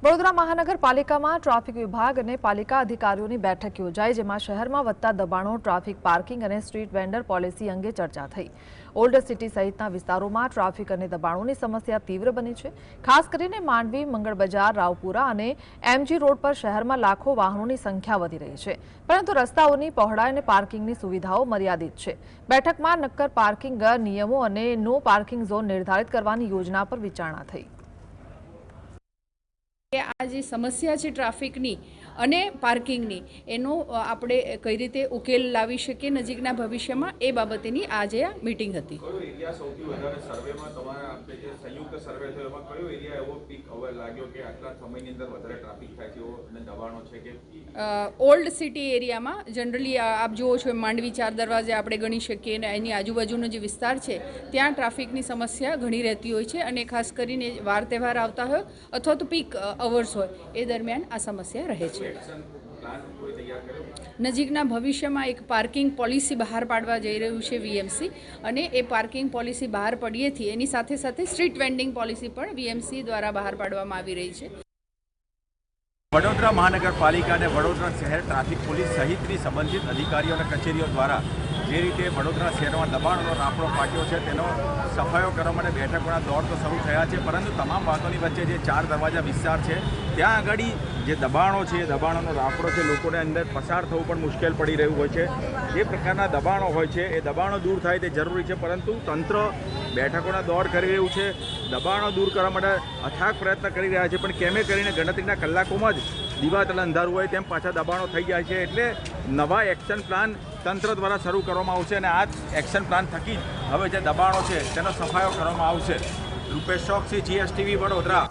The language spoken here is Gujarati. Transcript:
વડોદરા મહાનગરપાલિકામાં ટ્રાફિક વિભાગ અને પાલિકા અધિકારીઓની બેઠક યોજાઈ, જેમાં શહેરમાં વધતા દબાણો, ટ્રાફિક પાર્કિંગ અને સ્ટ્રીટ વેન્ડર પોલિસી અંગે ચર્ચા થઈ। ઓલ્ડ સિટી સહિતના વિસ્તારોમાં ટ્રાફિક અને દબાણોની સમસ્યા તીવ્ર બની છે। ખાસ કરીને માંડવી, મંગળ બજાર, રાવપુરા અને એમજી રોડ પર શહેરમાં લાખો વાહનોની સંખ્યા વધી રહી છે, પરંતુ રસ્તાઓની પહોળાઈ અને પાર્કિંગની સુવિધાઓ મર્યાદિત છે। બેઠકમાં નક્કર પાર્કિંગ નિયમો અને નો પાર્કિંગ ઝોન નિર્ધારિત કરવાની યોજના પર વિચારણા થઈ। આ જે સમસ્યા છે ટ્રાફિકની અને પાર્કિંગની, એનો આપણે કઈ રીતે ઉકેલ લાવી શકીએ નજીકના ભવિષ્યમાં, એ બાબતેની આજે આ મીટિંગ હતી। ઓલ્ડ સિટી એરિયામાં જનરલી આપ જુઓ છો માંડવી, ચાર દરવાજે આપણે ગણી શકીએ અને એની આજુબાજુનો જે વિસ્તાર છે ત્યાં ટ્રાફિકની સમસ્યા ઘણી રહેતી હોય છે, અને ખાસ કરીને વાર તહેવાર આવતા હોય અથવા તો પીક અવર્સ હોય એ દરમિયાન આ સમસ્યા રહે છે। નજીકના ભવિષ્યમાં એક પાર્કિંગ પોલિસી બહાર પાડવા જઈ રહ્યું છે વીએમસી, અને એ પાર્કિંગ પોલિસી બહાર પડીએથી એની સાથે સાથે સ્ટ્રીટ વેન્ડિંગ પોલિસી પણ વીએમસી દ્વારા બહાર પાડવામાં આવી રહી છે। વડોદરા મહાનગરપાલિકા અને વડોદરા શહેર ટ્રાફિક પોલીસ સહિતની સંબંધિત અધિકારીઓ અને કચેરીઓ દ્વારા જે રીતે વડોદરા શહેરમાં દબાણોનો રાફડો ફાટ્યો છે તેનો સફાયો કરવા માટે બેઠકોના દોર તો શરૂ થયા છે, પરંતુ તમામ વાતોની વચ્ચે જે ચાર દરવાજા વિસ્તાર છે ત્યાં આગળ જે દબાણો છે, દબાણોનો રાફડો છે, લોકોને અંદર પસાર થવું પણ મુશ્કેલ પડી રહ્યું હોય છે। જે પ્રકારના દબાણો હોય છે એ દબાણો દૂર થાય તે જરૂરી છે, પરંતુ તંત્ર બેઠકોના દોર કરી રહ્યું છે, દબાણો દૂર કરવા માટે અથાગ પ્રયત્ન કરી રહ્યા છે, પણ કેમે કરીને ગણતરીના કલાકોમાં જ દીવાતળ અંધારું હોય તેમ પાછા દબાણો થઈ જાય છે। એટલે નવા એક્શન પ્લાન તંત્ર દ્વારા શરૂ કરવામાં આવશે, અને આ એક્શન પ્લાન થકી જ હવે જે દબાણો છે તેનો સફાયો કરવામાં આવશે। રૂપેશ ચોકસી, GSTV, વડોદરા।